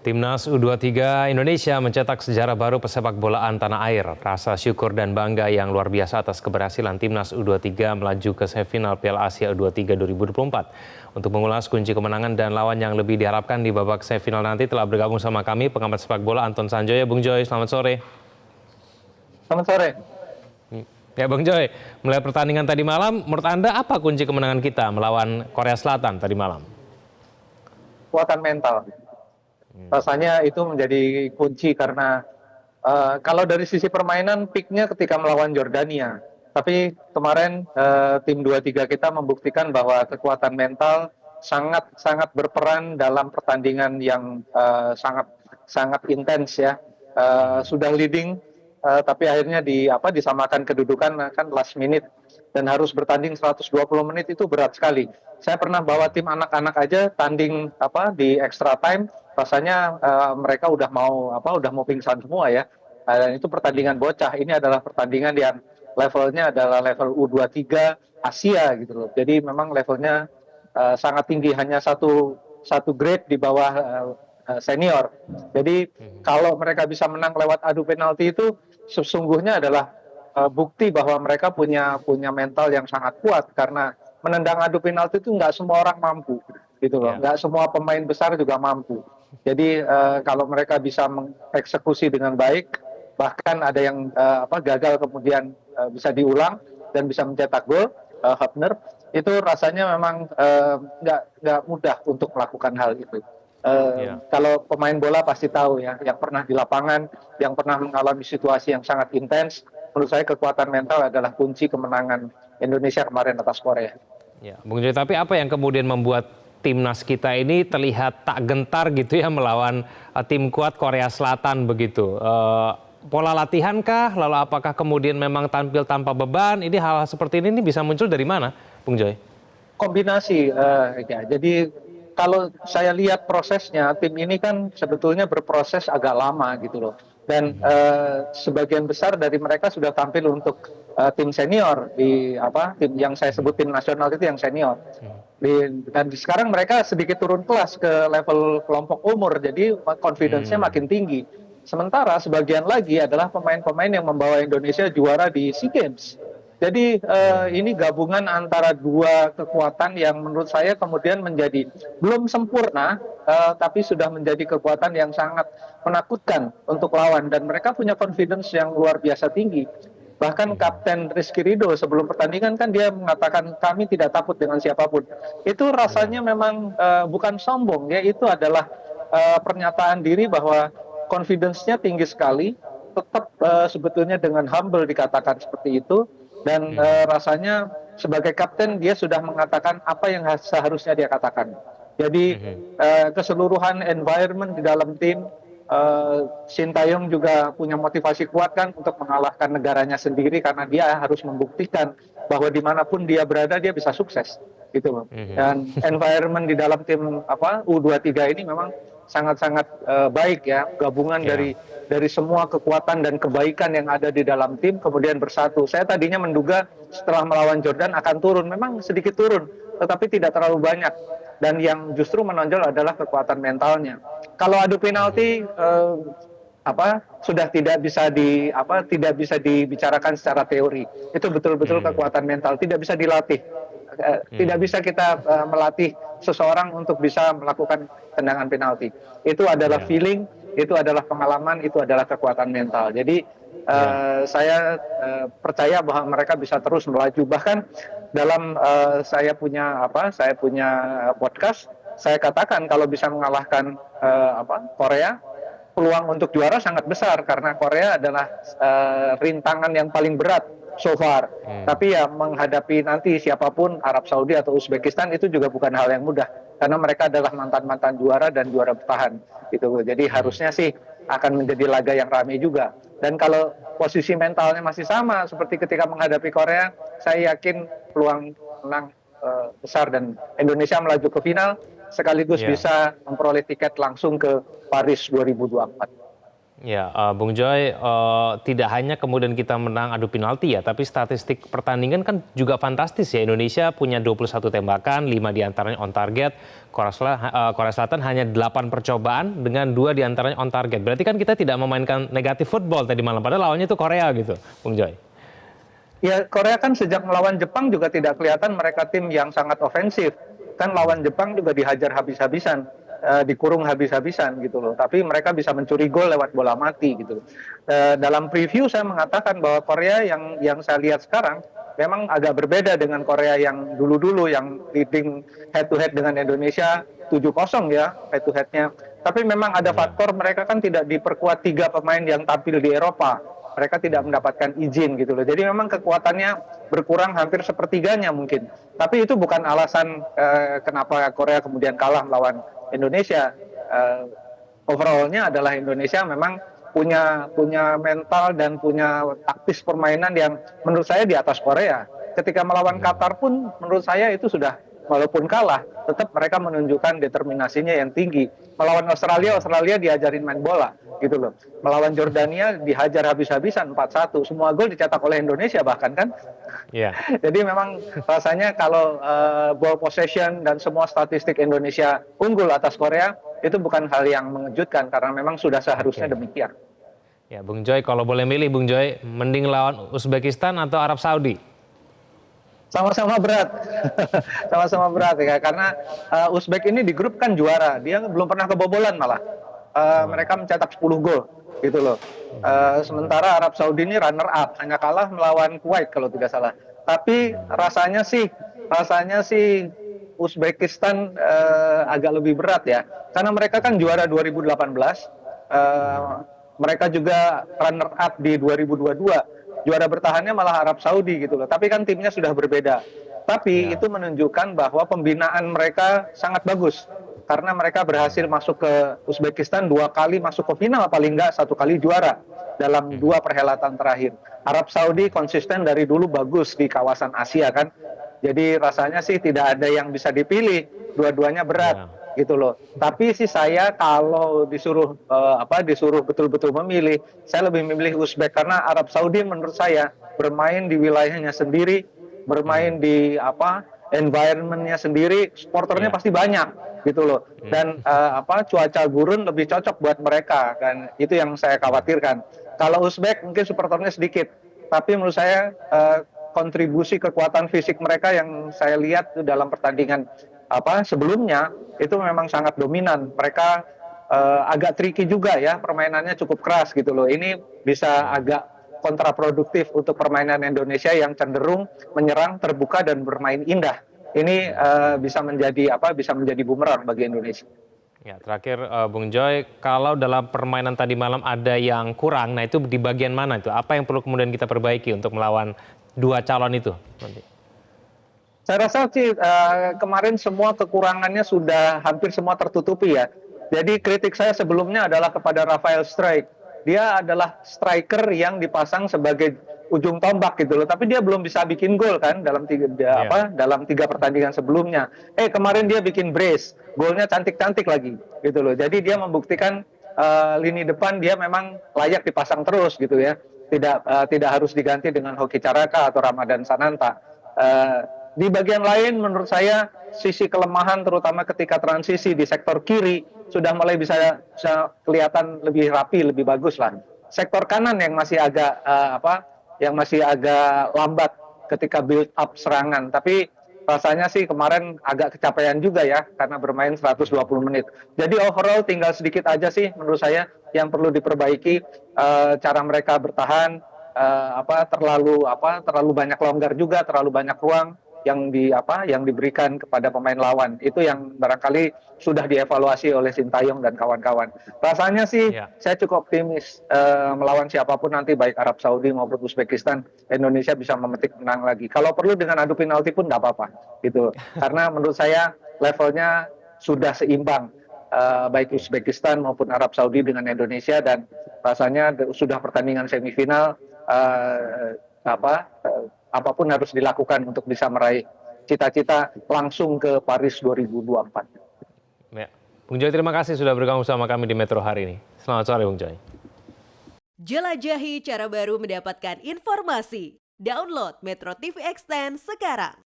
Timnas U23 Indonesia mencetak sejarah baru pesepak bolaan tanah air. Rasa syukur dan bangga yang luar biasa atas keberhasilan Timnas U23 melaju ke semifinal Piala Asia U23 2024. Untuk mengulas kunci kemenangan dan lawan yang lebih diharapkan di babak semifinal nanti telah bergabung sama kami pengamat sepak bola Anton Sanjoyo. Bung Joy, selamat sore. Selamat sore. Ya Bung Joy, melihat pertandingan tadi malam, menurut Anda apa kunci kemenangan kita melawan Korea Selatan tadi malam? Kekuatan mental. Rasanya itu menjadi kunci karena kalau dari sisi permainan peaknya ketika melawan Jordania. Tapi kemarin tim 23 kita membuktikan bahwa kekuatan mental sangat berperan dalam pertandingan yang sangat intens ya. Sudah leading tapi akhirnya disamakan kedudukan kan last minute dan harus bertanding 120 menit itu berat sekali. Saya pernah bawa tim anak-anak aja tanding di extra time, rasanya mereka udah mau pingsan semua ya. Dan itu pertandingan bocah. Ini adalah pertandingan yang levelnya adalah level U23 Asia gitu loh. Jadi memang levelnya sangat tinggi, hanya satu grade di bawah senior. Jadi kalau mereka bisa menang lewat adu penalti itu sesungguhnya adalah bukti bahwa mereka punya mental yang sangat kuat, karena menendang adu penalti itu nggak semua orang mampu gitu loh, nggak semua pemain besar juga mampu. Jadi kalau mereka bisa mengeksekusi dengan baik, bahkan ada yang gagal kemudian bisa diulang dan bisa mencetak gol, Hapner itu rasanya memang nggak mudah untuk melakukan hal itu. Kalau pemain bola pasti tahu ya, yang pernah di lapangan, yang pernah mengalami situasi yang sangat intens, menurut saya kekuatan mental adalah kunci kemenangan Indonesia kemarin atas Korea. Ya, Bung Joy, tapi apa yang kemudian membuat timnas kita ini terlihat tak gentar gitu ya melawan tim kuat Korea Selatan begitu? Pola latihan kah? Lalu apakah kemudian memang tampil tanpa beban? Ini hal seperti ini bisa muncul dari mana, Bung Joy? Kombinasi, ya. Jadi kalau saya lihat prosesnya, tim ini kan sebetulnya berproses agak lama gitu loh. Dan sebagian besar dari mereka sudah tampil untuk tim senior di tim yang saya sebut tim nasional itu yang senior. Dan sekarang mereka sedikit turun kelas ke level kelompok umur, jadi confidence-nya makin tinggi. Sementara sebagian lagi adalah pemain-pemain yang membawa Indonesia juara di SEA Games. Jadi ini gabungan antara dua kekuatan yang menurut saya kemudian menjadi belum sempurna, tapi sudah menjadi kekuatan yang sangat menakutkan untuk lawan, dan mereka punya confidence yang luar biasa tinggi. Bahkan Kapten Rizky Ridho sebelum pertandingan kan dia mengatakan kami tidak takut dengan siapapun. Itu rasanya memang bukan sombong ya, itu adalah pernyataan diri bahwa confidence-nya tinggi sekali, tetap sebetulnya dengan humble dikatakan seperti itu. Dan rasanya sebagai kapten dia sudah mengatakan apa yang seharusnya dia katakan. Jadi keseluruhan environment di dalam tim, Sintayong juga punya motivasi kuat kan untuk mengalahkan negaranya sendiri, karena dia harus membuktikan bahwa dimanapun dia berada dia bisa sukses gitu. Dan environment di dalam tim U23 ini memang sangat-sangat baik ya, gabungan dari semua kekuatan dan kebaikan yang ada di dalam tim kemudian bersatu. Saya tadinya menduga setelah melawan Jordan akan turun, memang sedikit turun, tetapi tidak terlalu banyak. Dan yang justru menonjol adalah kekuatan mentalnya. Kalau adu penalti sudah tidak bisa dibicarakan secara teori. Itu betul-betul kekuatan mental, tidak bisa dilatih. Tidak bisa kita melatih seseorang untuk bisa melakukan tendangan penalti. Itu adalah feeling, itu adalah pengalaman, itu adalah kekuatan mental. Jadi saya percaya bahwa mereka bisa terus melaju. Bahkan dalam saya punya podcast, saya katakan kalau bisa mengalahkan Korea, peluang untuk juara sangat besar, karena Korea adalah rintangan yang paling berat so far. Tapi ya menghadapi nanti siapapun, Arab Saudi atau Uzbekistan, itu juga bukan hal yang mudah, karena mereka adalah mantan-mantan juara dan juara bertahan gitu. Jadi harusnya sih akan menjadi laga yang ramai juga. Dan kalau posisi mentalnya masih sama seperti ketika menghadapi Korea, saya yakin peluang menang besar dan Indonesia melaju ke final sekaligus bisa memperoleh tiket langsung ke Paris 2024. Ya, Bung Joy, tidak hanya kemudian kita menang adu penalti ya, tapi statistik pertandingan kan juga fantastis ya. Indonesia punya 21 tembakan, 5 diantaranya on target. Korea Selatan hanya 8 percobaan dengan 2 diantaranya on target. Berarti kan kita tidak memainkan negatif football tadi malam, padahal lawannya itu Korea gitu, Bung Joy. Ya, Korea kan sejak melawan Jepang juga tidak kelihatan mereka tim yang sangat ofensif. Kan lawan Jepang juga dihajar habis-habisan, dikurung habis-habisan gitu loh. Tapi mereka bisa mencuri gol lewat bola mati gitu loh. Dalam preview saya mengatakan bahwa Korea yang saya lihat sekarang memang agak berbeda dengan Korea yang dulu-dulu yang leading head to head dengan Indonesia 7-0 ya head to headnya. Tapi memang ada faktor mereka kan tidak diperkuat 3 pemain yang tampil di Eropa. Mereka tidak mendapatkan izin gitu loh. Jadi memang kekuatannya berkurang hampir sepertiganya mungkin. Tapi itu bukan alasan kenapa Korea kemudian kalah melawan Indonesia. Overallnya adalah Indonesia memang punya mental dan punya taktis permainan yang menurut saya di atas Korea. Ketika melawan Qatar pun menurut saya itu sudah, walaupun kalah, tetap mereka menunjukkan determinasinya yang tinggi. Melawan Australia diajarin main bola gitu loh. Melawan Jordania dihajar habis-habisan 4-1. Semua gol dicetak oleh Indonesia bahkan kan. Ya. Jadi memang rasanya kalau ball possession dan semua statistik Indonesia unggul atas Korea itu bukan hal yang mengejutkan karena memang sudah seharusnya demikian. Ya, Bung Joy, kalau boleh milih, Bung Joy, mending lawan Uzbekistan atau Arab Saudi? Sama-sama berat, sama-sama berat ya karena Uzbek ini di grup kan juara, dia belum pernah kebobolan malah. Mereka mencetak 10 gol gitu loh. Sementara Arab Saudi ini runner up, hanya kalah melawan Kuwait kalau tidak salah. Tapi rasanya sih Uzbekistan agak lebih berat ya, karena mereka kan juara 2018, mereka juga runner up di 2022. Juara bertahannya malah Arab Saudi gitu loh. Tapi kan timnya sudah berbeda. Tapi itu menunjukkan bahwa pembinaan mereka sangat bagus. Karena mereka berhasil masuk ke Uzbekistan 2 kali masuk ke final, paling enggak 1 kali juara dalam 2 perhelatan terakhir. Arab Saudi konsisten dari dulu bagus di kawasan Asia kan. Jadi rasanya sih tidak ada yang bisa dipilih. Dua-duanya berat. Gitu loh. Tapi sih saya kalau disuruh disuruh betul-betul memilih, saya lebih memilih Uzbek karena Arab Saudi menurut saya bermain di wilayahnya sendiri, bermain di environmentnya sendiri, supporternya pasti banyak gitu loh. Dan cuaca gurun lebih cocok buat mereka dan itu yang saya khawatirkan. Kalau Uzbek mungkin supporternya sedikit, tapi menurut saya kontribusi kekuatan fisik mereka yang saya lihat dalam pertandingan sebelumnya itu memang sangat dominan. Mereka agak tricky juga ya, permainannya cukup keras gitu loh. Ini bisa agak kontraproduktif untuk permainan Indonesia yang cenderung menyerang, terbuka dan bermain indah. Ini bisa menjadi bumerang bagi Indonesia. Ya, terakhir Bung Joy, kalau dalam permainan tadi malam ada yang kurang, nah itu di bagian mana itu? Apa yang perlu kemudian kita perbaiki untuk melawan 2 calon itu nanti? Saya rasa sih kemarin semua kekurangannya sudah hampir semua tertutupi ya. Jadi kritik saya sebelumnya adalah kepada Rafael Struijk. Dia adalah striker yang dipasang sebagai ujung tombak gitu loh. Tapi dia belum bisa bikin gol kan dalam 3 pertandingan sebelumnya. Kemarin dia bikin brace, golnya cantik-cantik lagi gitu loh. Jadi dia membuktikan lini depan dia memang layak dipasang terus gitu ya. Tidak harus diganti dengan Hoki Caraka atau Ramadan Sananta. Di bagian lain menurut saya sisi kelemahan terutama ketika transisi di sektor kiri sudah mulai bisa kelihatan lebih rapi, lebih bagus lah. Sektor kanan yang masih agak lambat ketika build up serangan. Tapi rasanya sih kemarin agak kecapean juga ya karena bermain 120 menit. Jadi overall tinggal sedikit aja sih menurut saya yang perlu diperbaiki, cara mereka bertahan, terlalu banyak longgar juga, terlalu banyak ruang yang diberikan kepada pemain lawan. Itu yang barangkali sudah dievaluasi oleh Sintayong dan kawan-kawan. Rasanya sih saya cukup optimis melawan siapapun nanti, baik Arab Saudi maupun Uzbekistan, Indonesia bisa memetik menang lagi. Kalau perlu dengan adu penalti pun nggak apa-apa gitu. Karena menurut saya levelnya sudah seimbang, baik Uzbekistan maupun Arab Saudi dengan Indonesia, dan rasanya sudah pertandingan semifinal, apapun harus dilakukan untuk bisa meraih cita-cita langsung ke Paris 2024. Ya. Bung Joy, terima kasih sudah bergabung sama kami di Metro hari ini. Selamat sore, Bung Joy. Jelajahi cara baru mendapatkan informasi. Download Metro TV Extend sekarang.